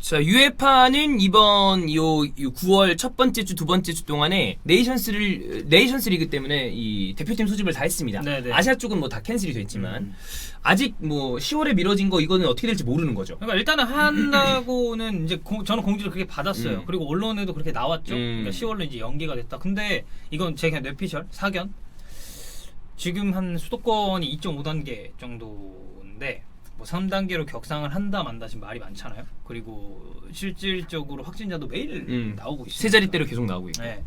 자, 유에파는 이번 요 9월 첫 번째 주, 두 번째 주 동안에 네이션스 리그 때문에 이 대표팀 소집을 다 했습니다. 네네. 아시아 쪽은 뭐 다 캔슬이 됐지만 아직 뭐 10월에 미뤄진 거 이거는 어떻게 될지 모르는 거죠. 그러니까 일단은 한다고는 이제 저는 공지를 그렇게 받았어요. 그리고 언론에도 그렇게 나왔죠. 그러니까 10월로 이제 연기가 됐다. 근데 이건 제 그냥 뇌피셜 사견. 지금 한 수도권이 2.5단계 정도인데 뭐 3단계로 격상을 한다 만다 지금 말이 많잖아요. 그리고 실질적으로 확진자도 매일 나오고 있습니다. 세 자릿대로 계속 나오고 있고. 네.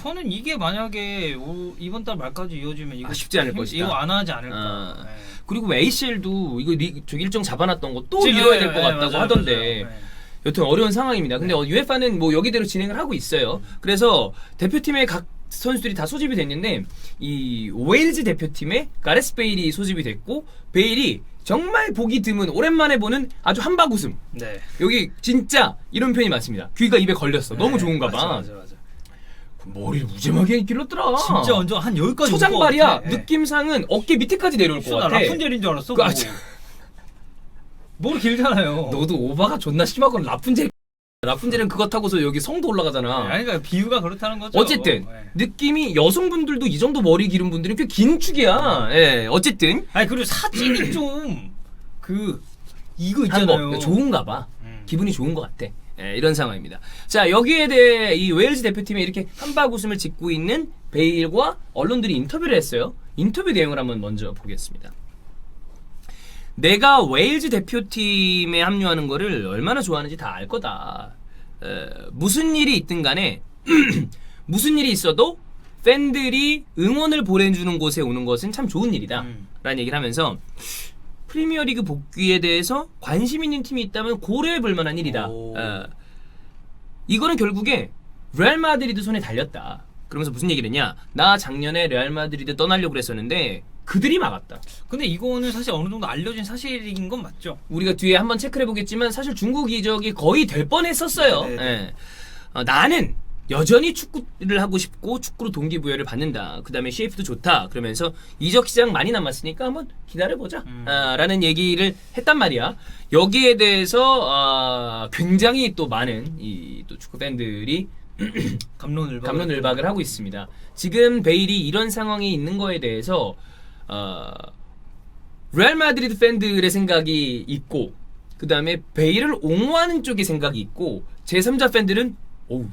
저는 이게 만약에 이번 달 말까지 이어지면 이거 쉽지 않을 것이다. 이거 안 하지 않을까. 네. 그리고 ACL도 이거 저기 일정 잡아놨던 거 또 미뤄야 될 것 같다고 맞아요, 하던데. 맞아요. 네. 여튼 어려운 상황입니다. 근데 UEFA는 뭐 여기대로 진행을 하고 있어요. 그래서 대표팀의 각 선수들이 다 소집이 됐는데 이 웨일즈 대표팀에 가레스 베일이 소집이 됐고 베일이 정말 보기 드문 오랜만에 보는 아주 한박 웃음. 네. 여기 진짜 이런 표현이 맞습니다. 귀가 입에 걸렸어. 너무 좋은가 봐. 맞아. 머리를 무지하게 길렀더라. 진짜 완전 한 여기까지 초장발이야. 느낌상은 어깨 밑에까지 내려올 것 같아. 라푼젤인 줄 알았어. 그, 머리 길잖아요. 너도 오바가 존나 심하건 라푼젤은 그거 타고서 여기 성도 올라가잖아. 아니, 그러니까 비유가 그렇다는 거죠. 어쨌든 느낌이 여성분들도 이 정도 머리 기른 분들은 꽤 긴 축이야. 예, 어쨌든 아니 그리고 사진이 좀 이거 있잖아요. 좋은가 봐. 기분이 좋은 것 같아. 예, 이런 상황입니다. 자, 여기에 대해 이 웨일즈 대표팀에 이렇게 한박 웃음을 짓고 있는 베일과 언론들이 인터뷰를 했어요. 인터뷰 내용을 한번 먼저 보겠습니다. 내가 웨일즈 대표팀에 합류하는 거를 얼마나 좋아하는지 다 알 거다. 무슨 일이 있든 간에 무슨 일이 있어도 팬들이 응원을 보내주는 곳에 오는 것은 참 좋은 일이다 라는 얘기를 하면서 프리미어리그 복귀에 대해서 관심 있는 팀이 있다면 고려해 볼 만한 일이다. 이거는 결국에 레알 마드리드 손에 달렸다. 그러면서 무슨 얘기를 했냐, 나 작년에 레알 마드리드 떠나려고 그랬었는데 그들이 막았다. 근데 이거는 사실 어느 정도 알려진 사실인 건 맞죠? 우리가 뒤에 한번 체크를 해보겠지만 사실 중국 이적이 거의 될 뻔했었어요. 예. 나는 여전히 축구를 하고 싶고 축구로 동기부여를 받는다. 그 다음에 CF도 좋다. 그러면서 이적 시장 많이 남았으니까 한번 기다려보자. 라는 얘기를 했단 말이야. 여기에 대해서 굉장히 또 많은 또 축구 팬들이 갑론을박을 하고 있습니다. 지금 베일이 이런 상황에 있는 거에 대해서 레알 마드리드 팬들의 생각이 있고, 그 다음에 베일을 옹호하는 쪽의 생각이 있고, 제3자 팬들은 어우 왜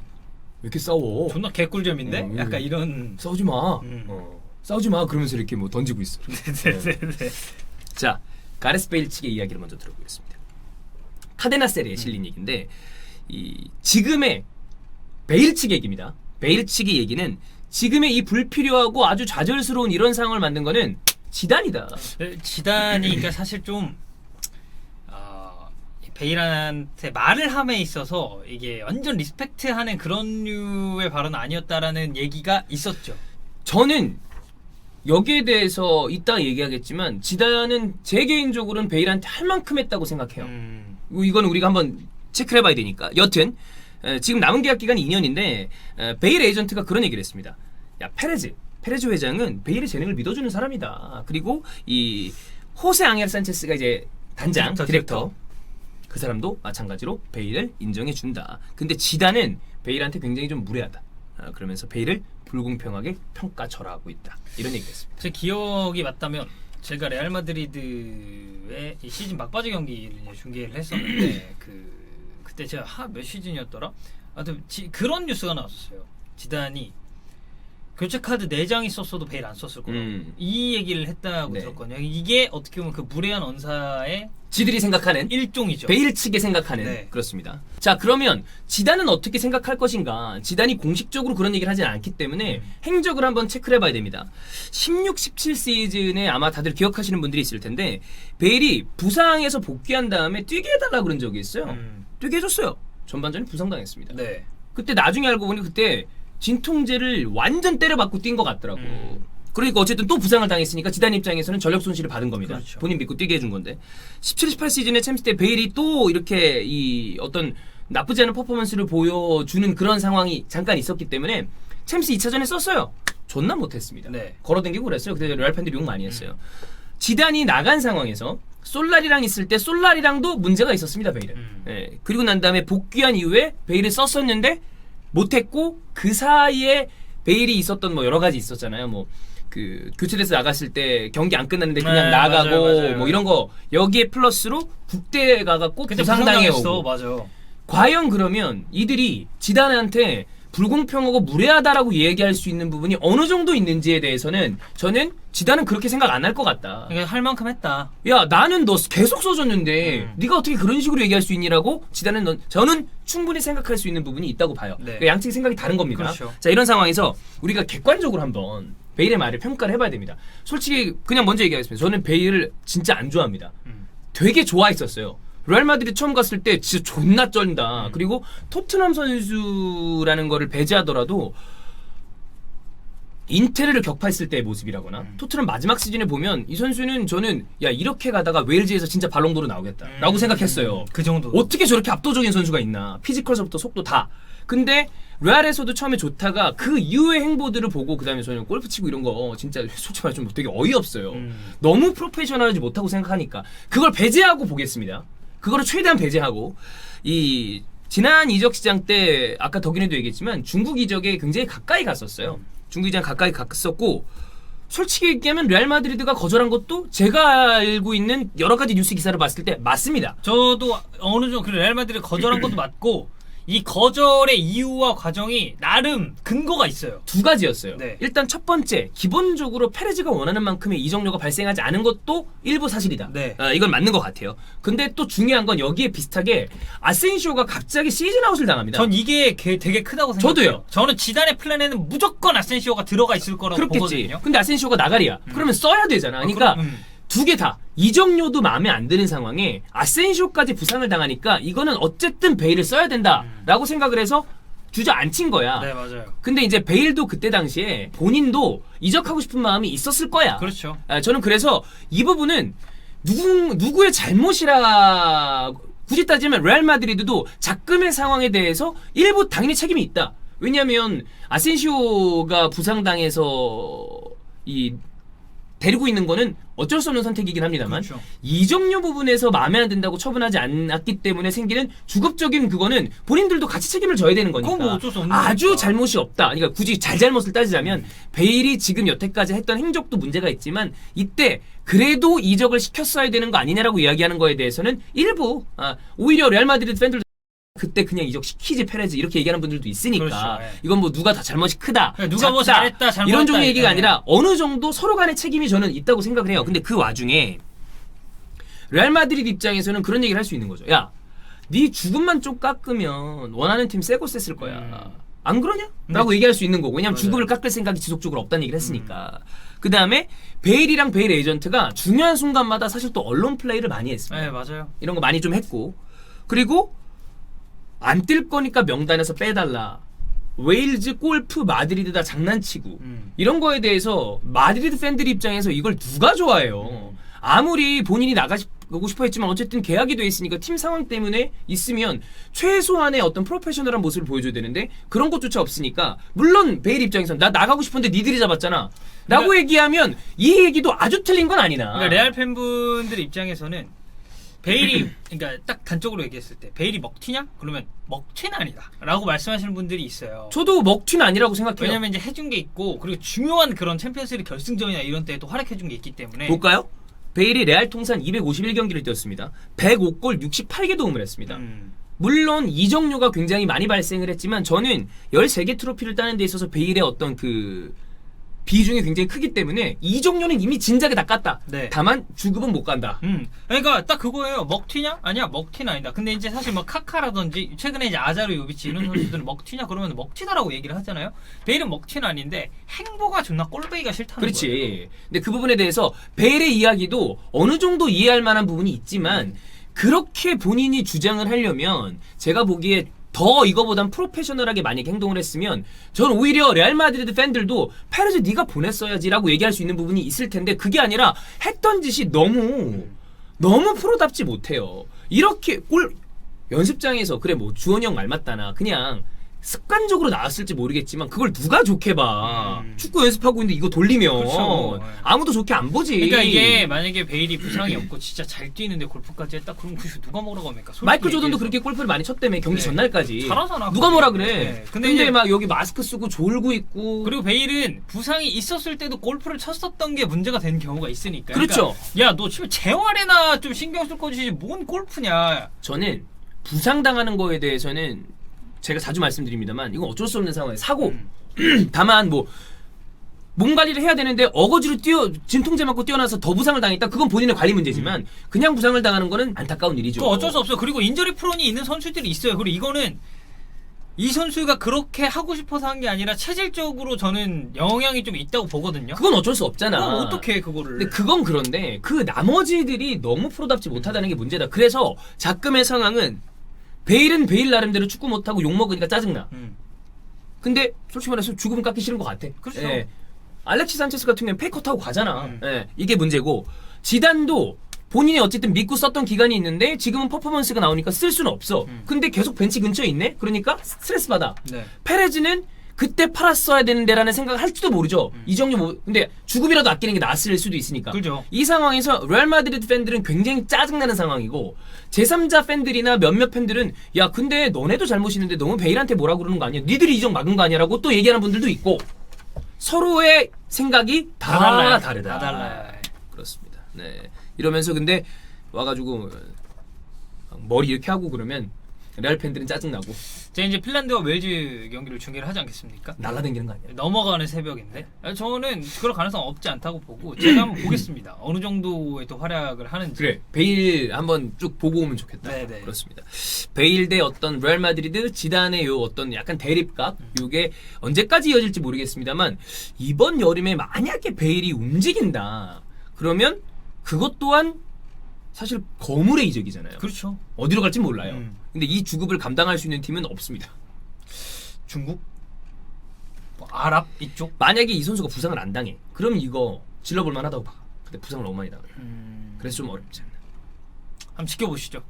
이렇게 싸워? 존나 개꿀잼인데? 약간 이런. 싸우지 마. 싸우지 마. 그러면서 이렇게 뭐 던지고 있어. 네네네. 자, 가레스 베일 측의 이야기를 먼저 들어보겠습니다. 카데나셀에 실린 얘기인데, 지금의 베일 측의 얘기입니다. 베일 측의 얘기는 지금의 이 불필요하고 아주 좌절스러운 이런 상황을 만든 거는 지단이다. 지단이 그러니까 사실 좀 베일한테 말을 함에 있어서 이게 완전 리스펙트하는 그런 류의 발언 아니었다라는 얘기가 있었죠. 저는 여기에 대해서 이따 얘기하겠지만 지단은 제 개인적으로는 베일한테 할 만큼 했다고 생각해요. 이거는 우리가 한번 체크를 해봐야 되니까. 여튼 지금 남은 계약 기간이 2년인데 베일 에이전트가 그런 얘기를 했습니다. 야, 페레즈 회장은 베일의 재능을 믿어주는 사람이다. 그리고 이 호세 앙헬 산체스가 이제 단장 디렉터. 그 사람도 마찬가지로 베일을 인정해준다. 근데 지단은 베일한테 굉장히 좀 무례하다. 그러면서 베일을 불공평하게 평가절하하고 있다. 이런 얘기를 했습니다. 제 기억이 맞다면 제가 레알 마드리드의 이 시즌 막바지 경기를 중계를 했었는데 그때 제가 몇 시즌이었더라? 하여튼 그런 뉴스가 나왔었어요. 지단이 교체 카드 4장이 썼어도 베일 안 썼을 거라고 이 얘기를 했다고 들었거든요. 이게 어떻게 보면 그 무례한 언사의 지들이 생각하는 일종이죠. 베일 측에 생각하는. 그렇습니다. 자, 그러면 지단은 어떻게 생각할 것인가? 지단이 공식적으로 그런 얘기를 하진 않기 때문에 행적을 한번 체크를 해봐야 됩니다. 16, 17 시즌에 아마 다들 기억하시는 분들이 있을 텐데 베일이 부상에서 복귀한 다음에 뛰게 해달라고 그런 적이 있어요. 뛰게 해줬어요. 전반전에 부상당했습니다. 네. 그때 나중에 알고 보니 그때 진통제를 완전 때려받고 뛴 것 같더라고. 그러니까 어쨌든 또 부상을 당했으니까 지단 입장에서는 전력 손실을 받은 겁니다. 그렇죠. 본인 믿고 뛰게 해준 건데 17, 18 시즌에 챔스 때 베일이 또 이렇게 이 어떤 나쁘지 않은 퍼포먼스를 보여주는 그런 상황이 잠깐 있었기 때문에 챔스 2차전에 썼어요. 존나 못했습니다. 걸어당기고 그랬어요. 그때 레알 팬들이 욕 많이 했어요. 지단이 나간 상황에서 솔라리랑 있을 때 솔라리랑도 문제가 있었습니다, 베일은. 예, 그리고 난 다음에 복귀한 이후에 베일을 썼었는데 못했고 그 사이에 베일이 있었던 뭐 여러 가지 있었잖아요. 뭐 그 교체돼서 나갔을 때 경기 안 끝났는데 그냥 네, 나가고 맞아요. 뭐 이런 거 여기에 플러스로 국대 가갖고 그때 부상당해 부상당했어. 오고. 맞아. 과연 그러면 이들이 지단한테 불공평하고 무례하다라고 얘기할 수 있는 부분이 어느 정도 있는지에 대해서는 저는 지단은 그렇게 생각 안 할 것 같다. 이게 할 만큼 했다. 야, 나는 너 계속 써줬는데 네가 어떻게 그런 식으로 얘기할 수 있니라고 지단은 저는 충분히 생각할 수 있는 부분이 있다고 봐요. 네. 그러니까 양측 생각이 다른 겁니다. 그렇죠. 자, 이런 상황에서 우리가 객관적으로 한번 베일의 말을 평가를 해봐야 됩니다. 솔직히 그냥 먼저 얘기하겠습니다. 저는 베일을 진짜 안 좋아합니다. 되게 좋아했었어요. 레알 마드리드 처음 갔을 때 진짜 존나 쩐다. 그리고 토트넘 선수라는 거를 배제하더라도 인테르를 격파했을 때의 모습이라거나 토트넘 마지막 시즌에 보면 이 선수는 저는 야 이렇게 가다가 웨일즈에서 진짜 발롱도르 나오겠다라고 생각했어요. 그 정도. 어떻게 저렇게 압도적인 선수가 있나. 피지컬서부터 속도 다. 근데 레알에서도 처음에 좋다가 그 이후의 행보들을 보고 그 다음에 저는 골프 치고 이런 거 진짜 솔직히 말해 좀 되게 어이없어요. 너무 프로페셔널하지 못하고 생각하니까 그걸 배제하고 보겠습니다. 그거를 최대한 배제하고 이 지난 이적 시장 때 아까 덕인이도 얘기했지만 중국 이적에 굉장히 가까이 갔었어요. 중국 이적 가까이 갔었고 솔직히 얘기하면 레알 마드리드가 거절한 것도 제가 알고 있는 여러 가지 뉴스 기사를 봤을 때 맞습니다. 저도 어느 정도 그래 레알 마드리드 거절한 것도 맞고 이 거절의 이유와 과정이 나름 근거가 있어요. 두 가지였어요. 네. 일단 첫 번째, 기본적으로 페레즈가 원하는 만큼의 이적료가 발생하지 않은 것도 일부 사실이다. 네. 이건 맞는 것 같아요. 근데 또 중요한 건 여기에 비슷하게 아센시오가 갑자기 시즌 아웃을 당합니다. 전 이게 되게 크다고 생각해요. 저도요. 저는 지단의 플랜에는 무조건 아센시오가 들어가 있을 거라고 그렇겠지. 보거든요. 근데 아센시오가 나가리야. 그러면 써야 되잖아. 그러니까 두 개 다. 이적료도 마음에 안 드는 상황에 아센시오까지 부상을 당하니까 이거는 어쨌든 베일을 써야 된다라고 생각을 해서 주저앉힌 거야. 네, 맞아요. 근데 이제 베일도 그때 당시에 본인도 이적하고 싶은 마음이 있었을 거야. 그렇죠. 저는 그래서 이 부분은 누구의 잘못이라 굳이 따지면 레알 마드리드도 작금의 상황에 대해서 일부 당연히 책임이 있다. 왜냐하면 아센시오가 부상당해서 이 데리고 있는 거는 어쩔 수 없는 선택이긴 합니다만 그렇죠. 이적료 부분에서 마음에 안 든다고 처분하지 않았기 때문에 생기는 주급적인 그거는 본인들도 같이 책임을 져야 되는 거니까 그건 뭐 어쩔 수 없는 아주 거니까. 잘못이 없다. 그러니까 굳이 잘못을 따지자면 베일이 지금 여태까지 했던 행적도 문제가 있지만 이때 그래도 이적을 시켰어야 되는 거 아니냐라고 이야기하는 거에 대해서는 일부 오히려 레알 마드리드 팬들도 그때 그냥 이적 시키지 페레즈 이렇게 얘기하는 분들도 있으니까 그렇죠, 예. 이건 뭐 누가 다 잘못이 크다 누가 뭐 작다, 잘했다, 잘못했다, 이런 종류의 얘기가 예. 아니라 어느 정도 서로 간의 책임이 저는 있다고 생각을 해요. 근데 그 와중에 레알 마드리드 입장에서는 그런 얘기를 할 수 있는 거죠. 야, 네 죽음만 좀 깎으면 원하는 팀 세고 셌을 거야. 안 그러냐? 라고 얘기할 수 있는 거고. 왜냐면 맞아요. 죽음을 깎을 생각이 지속적으로 없다는 얘기를 했으니까. 그 다음에 베일이랑 베일 에이전트가 중요한 순간마다 사실 또 언론 플레이를 많이 했습니다. 네, 맞아요. 이런 거 많이 좀 했고. 그리고 안 뛸 거니까 명단에서 빼달라. 웨일즈, 골프, 마드리드 다 장난치고 이런 거에 대해서 마드리드 팬들 입장에서 이걸 누가 좋아해요. 아무리 본인이 나가고 싶어 했지만 어쨌든 계약이 돼 있으니까 팀 상황 때문에 있으면 최소한의 어떤 프로페셔널한 모습을 보여줘야 되는데 그런 것조차 없으니까 물론 베일 입장에서는 나 나가고 싶었는데 니들이 잡았잖아 라고 그러니까- 얘기하면 이 얘기도 아주 틀린 건 아니다. 그러니까 레알 팬분들 입장에서는 베일이 그러니까 딱 단적으로 얘기했을 때 베일이 먹튀냐? 그러면 먹튀는 아니다.라고 말씀하시는 분들이 있어요. 저도 먹튀는 아니라고 생각해요. 왜냐면 이제 해준 게 있고 그리고 중요한 그런 챔피언스리그 결승전이나 이런 때에 또 활약해준 게 있기 때문에 볼까요? 베일이 레알 통산 251경기를 뛰었습니다. 105골 68개 도움을 했습니다. 물론 이적료가 굉장히 많이 발생을 했지만 저는 13개 트로피를 따는 데 있어서 베일의 어떤 그 비중이 굉장히 크기 때문에 이적료는 이미 진작에 다 깠다. 네. 다만 주급은 못 간다. 그러니까 딱 그거예요. 먹튀냐? 아니야, 먹튀는 아니다. 근데 이제 사실 뭐 카카라든지 최근에 이제 아자르 요비치 이런 선수들은 먹튀냐 그러면 먹튀다라고 얘기를 하잖아요. 베일은 먹튀는 아닌데 행보가 존나 꼴보기가 싫다는 그렇지. 거예요. 근데 그 부분에 대해서 베일의 이야기도 어느 정도 이해할 만한 부분이 있지만 그렇게 본인이 주장을 하려면 제가 보기에 더 이거보단 프로페셔널하게 만약 행동을 했으면 저는 오히려 레알 마드리드 팬들도 페레즈 네가 보냈어야지라고 얘기할 수 있는 부분이 있을 텐데 그게 아니라 했던 짓이 너무 프로답지 못해요. 이렇게 연습장에서 그래 뭐 주원이 형 말 맞다나 그냥 습관적으로 나왔을지 모르겠지만 그걸 누가 좋게 봐. 축구 연습하고 있는데 이거 돌리면 그렇죠. 아무도 좋게 안 보지. 그러니까 이게 만약에 베일이 부상이 없고 진짜 잘 뛰는데 골프까지 했다 그럼 그 누가 뭐라고 합니까? 마이클 조던도 그렇게 골프를 많이 쳤다며 경기 네. 전날까지. 잘하잖아. 누가 뭐라 그래. 네. 근데 이제 막 여기 마스크 쓰고 졸고 있고. 그리고 베일은 부상이 있었을 때도 골프를 쳤었던 게 문제가 된 경우가 있으니까. 그렇죠. 그러니까 야너 지금 재활에나 좀 신경 쓸 거지 뭔 골프냐. 저는 부상당하는 거에 대해서는 제가 자주 말씀드립니다만 이건 어쩔 수 없는 상황이에요. 사고. 다만 뭐 몸 관리를 해야 되는데 어거지로 진통제 맞고 뛰어나서 더 부상을 당했다. 그건 본인의 관리 문제지만 그냥 부상을 당하는 거는 안타까운 일이죠. 그 어쩔 수 없어요. 그리고 인저리 프론이 있는 선수들이 있어요. 그리고 이거는 이 선수가 그렇게 하고 싶어서 한 게 아니라 체질적으로 저는 영향이 좀 있다고 보거든요. 그건 어쩔 수 없잖아. 그럼 어떻게 그거를? 근데 그건 그런데 그 나머지들이 너무 프로답지 못하다는 게 문제다. 그래서 자금의 상황은 베일은 베일 나름대로 축구 못하고 욕먹으니까 짜증나. 근데 솔직히 말해서 죽으면 깎기 싫은 것 같아. 그렇죠. 예. 알렉시 산체스 같은 경우는 페이커 타고 가잖아. 예. 이게 문제고 지단도 본인이 어쨌든 믿고 썼던 기간이 있는데 지금은 퍼포먼스가 나오니까 쓸 수는 없어. 근데 계속 벤치 근처에 있네? 그러니까 스트레스 받아. 네. 페레즈는 그때 팔았어야 되는데라는 생각을 할지도 모르죠. 이정도 뭐 근데 주급이라도 아끼는 게 나았을 수도 있으니까. 그죠. 이 상황에서 레알 마드리드 팬들은 굉장히 짜증나는 상황이고 제3자 팬들이나 몇몇 팬들은 야 근데 너네도 잘못 있는데 너무 베일한테 뭐라 그러는 거 아니야? 니들이 이정 막은 거 아니야라고 또 얘기하는 분들도 있고 서로의 생각이 다 달라요. 다르다. 다 달라요. 그렇습니다. 네. 이러면서 근데 와가지고 머리 이렇게 하고 그러면 레알 팬들은 짜증나고 제가 이제 핀란드와 웨일즈 경기를 중계를 하지 않겠습니까? 날라다니는 거 아니야? 넘어가는 새벽인데 저는 그럴 가능성 없지 않다고 보고 제가 한번 보겠습니다. 어느 정도의 또 활약을 하는지. 그래 베일 한번 쭉 보고 오면 좋겠다. 네네. 그렇습니다. 베일 대 어떤 레알 마드리드 지단의 요 어떤 약간 대립각 요게 언제까지 이어질지 모르겠습니다만 이번 여름에 만약에 베일이 움직인다 그러면 그것 또한 사실 거물의 이적이잖아요. 그렇죠. 어디로 갈지 몰라요. 근데 이 주급을 감당할 수 있는 팀은 없습니다. 중국? 뭐 아랍 이쪽? 만약에 이 선수가 부상을 안 당해 그럼 이거 질러볼 만하다고 봐. 근데 부상을 너무 많이 당해요. 그래서 좀 어렵지 않나. 한번 지켜보시죠.